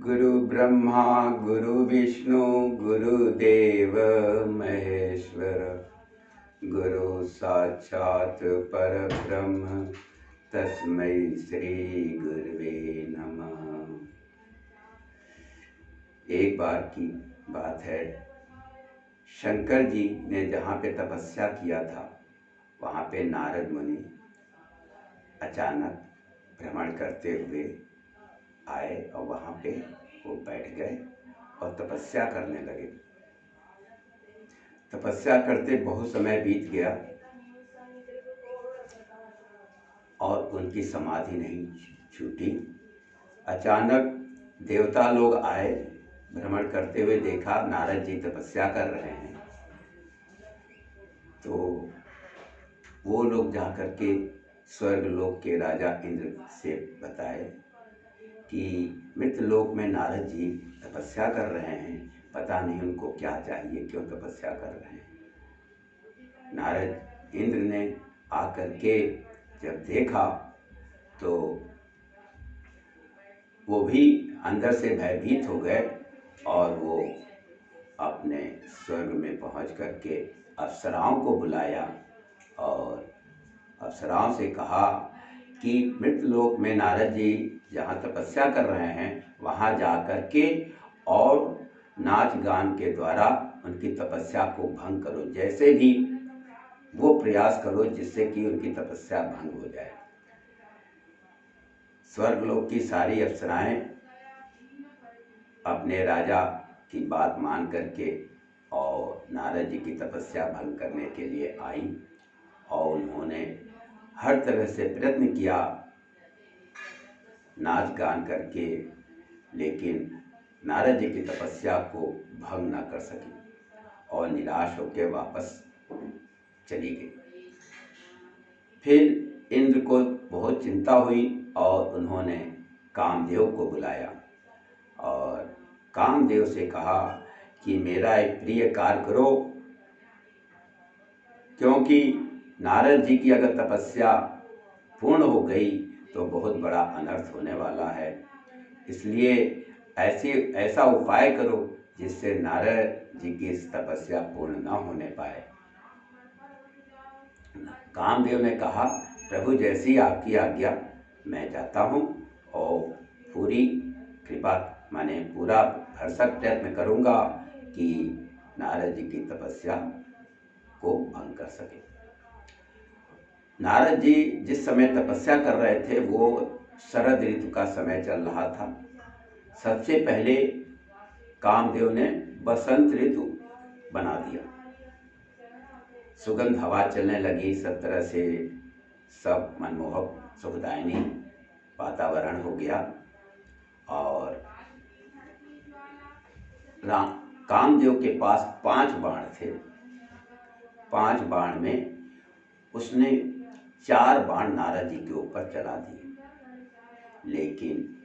गुरु ब्रह्मा गुरु विष्णु गुरुदेव महेश्वर, गुरु साक्षात परब्रह्म तस्मै श्री गुरुवे नमः। एक बार की बात है, शंकर जी ने जहाँ पे तपस्या किया था वहाँ पे नारद मुनि अचानक भ्रमण करते हुए आए और वहाँ पे वो बैठ गए और तपस्या करने लगे। तपस्या करते बहुत समय बीत गया और उनकी समाधि नहीं छूटी। अचानक देवता लोग आए, भ्रमण करते हुए देखा नारद जी तपस्या कर रहे हैं, तो वो लोग जा कर के स्वर्ग लोक के राजा इंद्र से बताए कि मृतलोक में नारद जी तपस्या कर रहे हैं, पता नहीं उनको क्या चाहिए, क्यों तपस्या कर रहे हैं। नारद इंद्र ने आकर के जब देखा तो वो भी अंदर से भयभीत हो गए और वो अपने स्वर्ग में पहुंच करके अप्सराओं को बुलाया और अप्सराओं से कहा कि मृतलोक में नारद जी जहाँ तपस्या कर रहे हैं वहाँ जा कर के और नाच गान के द्वारा उनकी तपस्या को भंग करो, जैसे भी वो प्रयास करो जिससे कि उनकी तपस्या भंग हो जाए। स्वर्गलोक की सारी अप्सराएं अपने राजा की बात मान करके और नारद जी की तपस्या भंग करने के लिए आई और उन्होंने हर तरह से प्रयत्न किया नाच गान करके, लेकिन नारद जी की तपस्या को भंग न कर सकी और निराश होकर वापस चली गई। फिर इंद्र को बहुत चिंता हुई और उन्होंने कामदेव को बुलाया और कामदेव से कहा कि मेरा एक प्रिय कार्य करो, क्योंकि नारद जी की अगर तपस्या पूर्ण हो गई तो बहुत बड़ा अनर्थ होने वाला है, इसलिए ऐसा उपाय करो जिससे नारद जी की इस तपस्या पूर्ण न होने पाए। कामदेव ने कहा, प्रभु जैसी आपकी आज्ञा, मैं जाता हूँ और पूरी कृपा माने पूरा भरसक प्रयत्न करूँगा कि नारद जी की तपस्या को भंग कर सके। नारद जी जिस समय तपस्या कर रहे थे वो शरद ऋतु का समय चल रहा था। सबसे पहले कामदेव ने बसंत ऋतु बना दिया, सुगंध हवा चलने लगी, सब तरह से सब मनमोहक सुखदायिनी वातावरण हो गया और कामदेव के पास 5 बाण थे। 5 बाण में उसने 4 बाण नारद जी के ऊपर चला दिए, लेकिन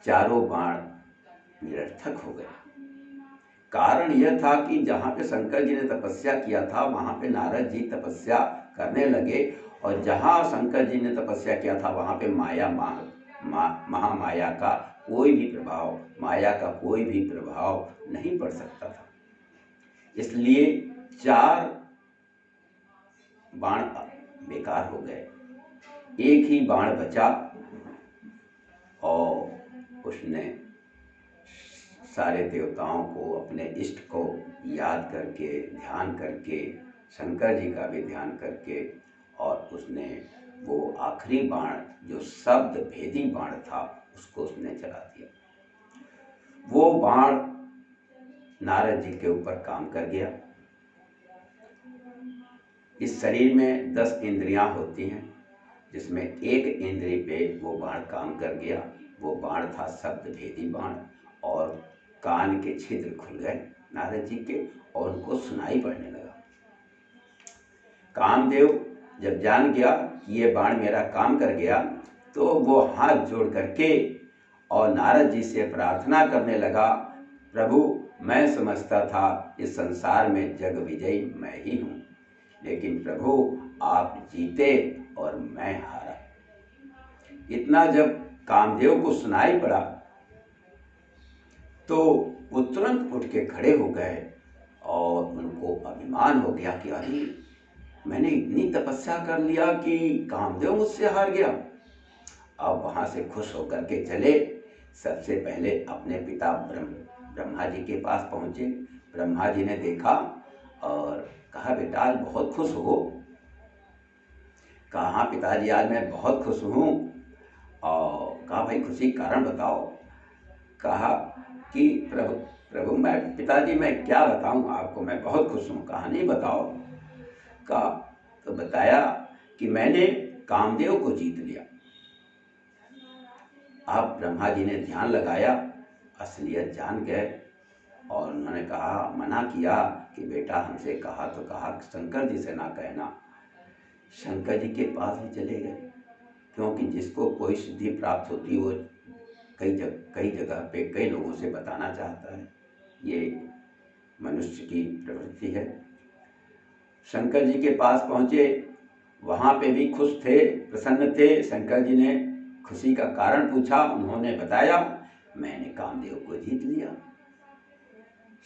चारों बाण निरर्थक हो गए। कारण यह था कि जहाँ पे शंकर जी ने तपस्या किया था वहाँ पे नारद जी तपस्या करने लगे और जहाँ शंकर जी ने तपस्या किया था वहाँ पे महामाया का कोई भी प्रभाव, माया का कोई भी प्रभाव नहीं पड़ सकता था। इसलिए 4 बाण बेकार हो गए, एक ही बाण बचा और उसने सारे देवताओं को, अपने इष्ट को याद करके, ध्यान करके, शंकर जी का भी ध्यान करके और उसने वो आखिरी बाण जो शब्द भेदी बाण था उसको उसने चला दिया। वो बाण नारद जी के ऊपर काम कर गया। इस शरीर में 10 इंद्रियां होती हैं, जिसमें एक इंद्रिय पे वो बाण काम कर गया। वो बाण था शब्द भेदी बाण और कान के छिद्र खुल गए नारद जी के और उनको सुनाई पड़ने लगा। कामदेव जब जान गया कि ये बाण मेरा काम कर गया तो वो हाथ जोड़ करके और नारद जी से प्रार्थना करने लगा, प्रभु मैं समझता था इस संसार में जग विजयी मैं ही हूँ, लेकिन प्रभु आप जीते और मैं हारा। इतना जब कामदेव को सुनाई पड़ा तो वो तुरंत उठ के खड़े हो गए और उनको अभिमान हो गया कि अरे मैंने इतनी तपस्या कर लिया कि कामदेव मुझसे हार गया। अब वहाँ से खुश होकर के चले। सबसे पहले अपने पिता ब्रह्मा जी के पास पहुँचे। ब्रह्मा जी ने देखा और कहा, बेटा आज बहुत खुश हो? कहा, हाँ पिताजी आज मैं बहुत खुश हूँ। और कहा, भाई खुशी कारण बताओ। कहा कि प्रभु मैं पिताजी मैं क्या बताऊँ आपको, मैं बहुत खुश हूँ। कहा नहीं बताओ। कहा तो बताया कि मैंने कामदेव को जीत लिया। अब ब्रह्मा जी ने ध्यान लगाया, असलियत जान गए और उन्होंने कहा, मना किया कि बेटा हमसे कहा तो कहा, शंकर जी से ना कहना। शंकर जी के पास भी चले गए, क्योंकि जिसको कोई सिद्धि प्राप्त होती है वो कई जगह पे कई लोगों से बताना चाहता है। ये मनुष्य की प्रवृत्ति है। शंकर जी के पास पहुँचे, वहाँ पे भी खुश थे, प्रसन्न थे। शंकर जी ने खुशी का कारण पूछा, उन्होंने बताया मैंने कामदेव को जीत लिया।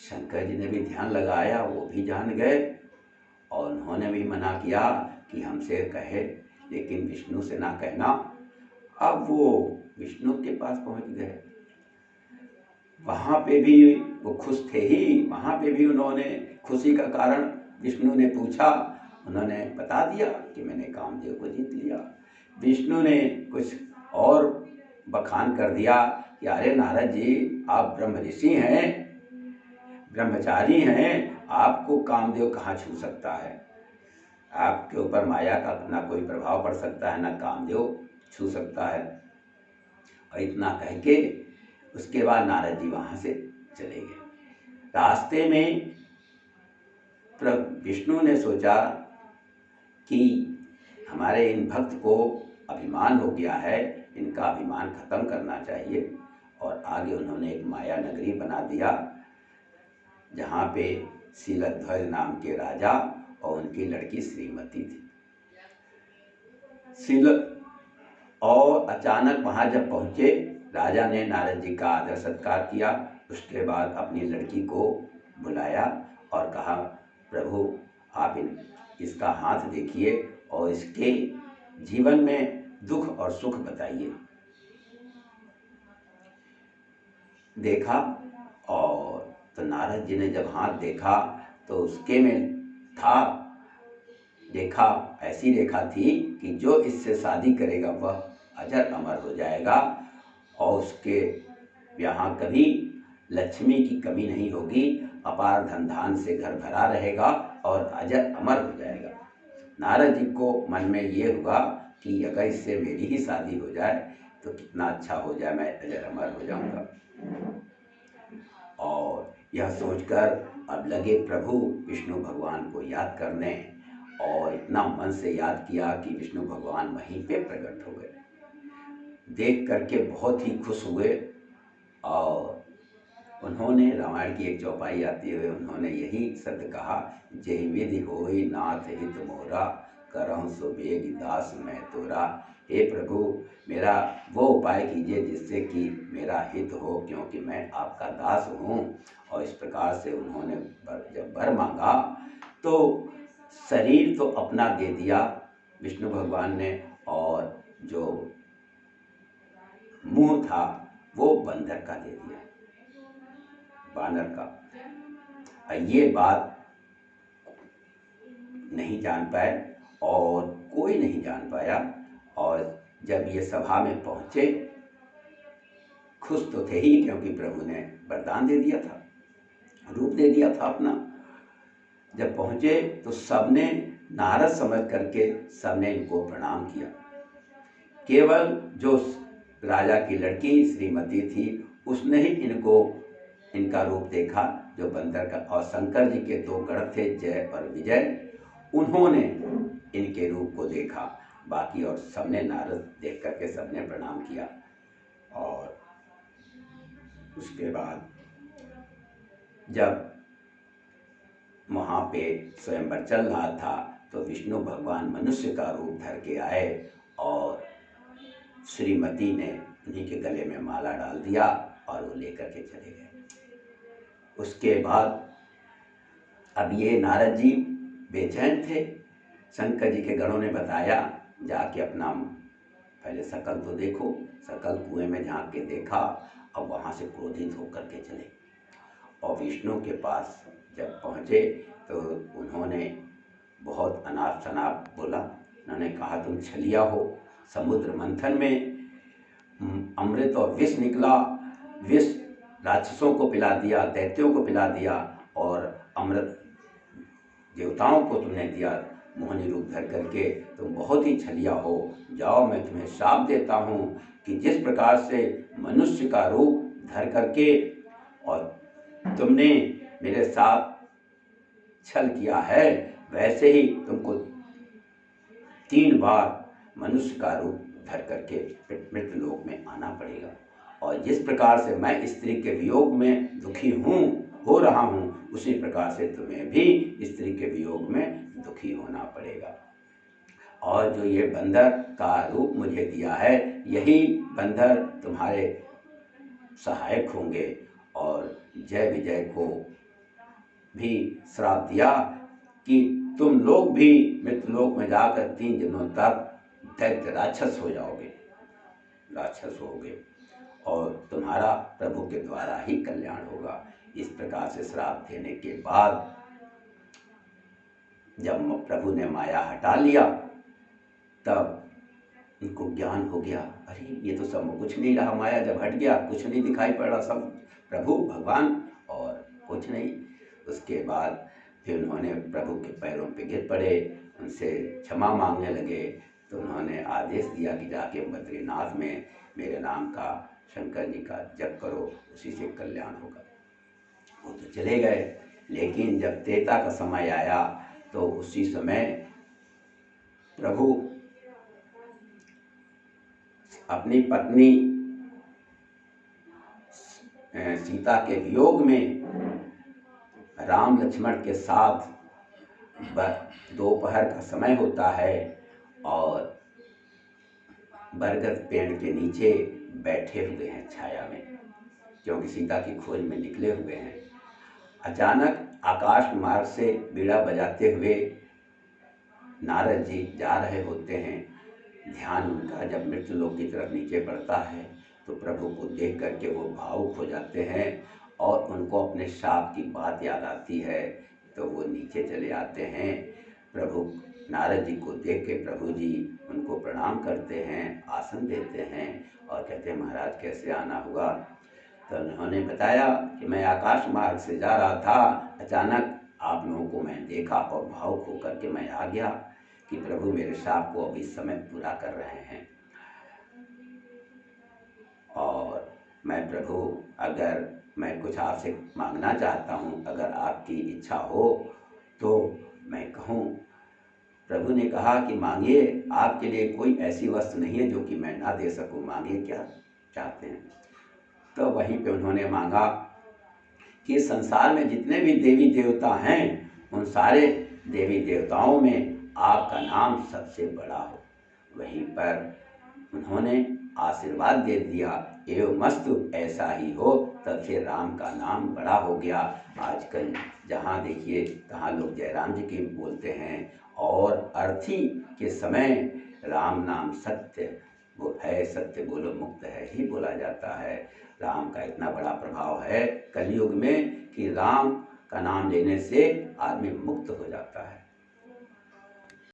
शंकर जी ने भी ध्यान लगाया, वो भी जान गए और उन्होंने भी मना किया कि हमसे कहे लेकिन विष्णु से ना कहना। अब वो विष्णु के पास पहुंच गए। वहाँ पे भी वो खुश थे ही, वहाँ पे भी उन्होंने खुशी का कारण विष्णु ने पूछा, उन्होंने बता दिया कि मैंने कामदेव को जीत लिया। विष्णु ने कुछ और बखान कर दिया कि अरे नारद जी आप ब्रह्म ऋषि हैं, ब्रह्मचारी हैं, आपको कामदेव कहाँ छू सकता है? आपके ऊपर माया का ना कोई प्रभाव पड़ सकता है, ना कामदेव छू सकता है। और इतना कह के उसके बाद नारद जी वहाँ से चले गए। रास्ते में विष्णु ने सोचा कि हमारे इन भक्त को अभिमान हो गया है, इनका अभिमान खत्म करना चाहिए। और आगे उन्होंने एक माया नगरी बना दिया, जहाँ पे शीलध्वज नाम के राजा और उनकी लड़की श्रीमती थी। और अचानक वहाँ जब पहुँचे, राजा ने नारद जी का आदर सत्कार किया। उसके बाद अपनी लड़की को बुलाया और कहा, प्रभु आप इसका हाथ देखिए और इसके जीवन में दुख और सुख बताइए। देखा और तो नारद जी ने जब हाथ देखा तो उसके में था, देखा ऐसी रेखा थी कि जो इससे शादी करेगा वह अजर अमर हो जाएगा और उसके यहाँ कभी लक्ष्मी की कमी नहीं होगी, अपार धन धान से घर भरा रहेगा और अजर अमर हो जाएगा। नारद जी को मन में ये हुआ कि अगर इससे मेरी ही शादी हो जाए तो कितना अच्छा हो जाए, मैं अजर अमर हो जाऊंगा। और यह सोचकर अब लगे प्रभु विष्णु भगवान को याद करने, और इतना मन से याद किया कि विष्णु भगवान वहीं पे प्रकट हो गए। देख करके बहुत ही खुश हुए और उन्होंने रामायण की एक चौपाई आती है, उन्होंने यही शब्द कहा, जय विधि होई नाथ हित मोरा, करहु सो बेग दास मैं तोरा। हे प्रभु मेरा वो उपाय कीजिए जिससे कि मेरा हित हो, क्योंकि मैं आपका दास हूँ। और इस प्रकार से उन्होंने जब वर मांगा तो शरीर तो अपना दे दिया विष्णु भगवान ने, और जो मुंह था वो बंदर का दे दिया, बानर का। ये बात नहीं जान पाए और कोई नहीं जान पाया। और जब ये सभा में पहुँचे, खुश तो थे ही क्योंकि प्रभु ने वरदान दे दिया था, रूप दे दिया था अपना। जब पहुँचे तो सबने नारद समझ करके सबने इनको प्रणाम किया। केवल जो राजा की लड़की श्रीमती थी उसने ही इनका रूप देखा, जो बंदर का। और शंकर जी के दो गढ़ थे, जय और विजय, उन्होंने इनके रूप को देखा। बाकी और सबने नारद देख करके सबने प्रणाम किया। और उसके बाद जब वहाँ पे स्वयंवर चल रहा था तो विष्णु भगवान मनुष्य का रूप धर के आए और श्रीमती ने उन्हीं के गले में माला डाल दिया और वो लेकर के चले गए। उसके बाद अब ये नारद जी बेचैन थे। शंकर जी के गणों ने बताया, जाके अपना पहले शकल तो देखो। शकल कुएं में झांक के देखा, अब वहाँ से क्रोधित होकर के चले और विष्णु के पास जब पहुँचे तो उन्होंने बहुत अनाप शनाप बोला। उन्होंने कहा, तुम छलिया हो, समुद्र मंथन में अमृत और विष निकला, विष राक्षसों को पिला दिया, दैत्यों को पिला दिया, और अमृत देवताओं को तुमने दिया मोहनी रूप धर करके। तुम बहुत ही छलिया हो। जाओ, मैं तुम्हें शाप देता हूँ कि जिस प्रकार से मनुष्य का रूप धर करके और तुमने मेरे साथ छल किया है, वैसे ही तुमको 3 बार मनुष्य का रूप धर करके मृत्यु लोक में आना पड़ेगा। और जिस प्रकार से मैं स्त्री के वियोग में दुखी हो रहा हूँ, उसी प्रकार से तुम्हें भी स्त्री के वियोग में दुखी होना पड़ेगा। और जो ये बंदर का रूप मुझे दिया है, यही बंदर तुम्हारे सहायक होंगे। और जय विजय को भी श्राप दिया कि तुम लोग भी मृत्युलोक में जाकर 3 दिनों तक दैत्य राक्षस हो जाओगे, राक्षस होगे, और तुम्हारा प्रभु के द्वारा ही कल्याण होगा। इस प्रकार से श्राप देने के बाद जब प्रभु ने माया हटा लिया, तब इनको ज्ञान हो गया, अरे ये तो सब कुछ नहीं रहा, माया जब हट गया कुछ नहीं दिखाई पड़ रहा, सब प्रभु भगवान और कुछ नहीं। उसके बाद फिर उन्होंने प्रभु के पैरों पे गिर पड़े, उनसे क्षमा मांगने लगे। तो उन्होंने आदेश दिया कि जाके बद्रीनाथ में मेरे नाम का, शंकर जी का जप करो, उसी से कल्याण होगा। वो तो चले गए, लेकिन जब त्रेता का समय आया तो उसी समय प्रभु अपनी पत्नी सीता के वियोग में राम लक्ष्मण के साथ दोपहर का समय होता है और बरगद पेड़ के नीचे बैठे हुए हैं छाया में, क्योंकि सीता की खोज में निकले हुए हैं। अचानक आकाश मार्ग से बीड़ा बजाते हुए नारद जी जा रहे होते हैं। ध्यान उनका जब मृत्यु लोक की तरफ नीचे बढ़ता है तो प्रभु को देख करके वो भावुक हो जाते हैं और उनको अपने शाप की बात याद आती है, तो वो नीचे चले आते हैं। प्रभु नारद जी को देख के प्रभु जी उनको प्रणाम करते हैं, आसन देते हैं और कहते हैं, महाराज कैसे आना हुआ? तो उन्होंने बताया कि मैं आकाश मार्ग से जा रहा था, अचानक आप लोगों को मैं देखा और भावुक होकर के मैं आ गया कि प्रभु मेरे शाप को अभी समय पूरा कर रहे हैं। और मैं प्रभु, अगर मैं कुछ आपसे मांगना चाहता हूँ, अगर आपकी इच्छा हो तो मैं कहूँ। प्रभु ने कहा कि मांगिए, आपके लिए कोई ऐसी वस्तु नहीं है जो कि मैं ना दे सकूँ, मांगिए क्या चाहते हैं। तो वहीं पे उन्होंने मांगा कि संसार में जितने भी देवी देवता हैं, उन सारे देवी देवताओं में आपका नाम सबसे बड़ा हो। वहीं पर उन्होंने आशीर्वाद दे दिया, एवं मस्तु ऐसा ही हो। तब से राम का नाम बड़ा हो गया। आजकल जहाँ देखिए तहाँ लोग जयराम जी की बोलते हैं, और अर्थी के समय राम नाम सत्य वो है, सत्य बोलो मुक्त है ही बोला जाता है। राम का इतना बड़ा प्रभाव है कलयुग में कि राम का नाम लेने से आदमी मुक्त हो जाता है।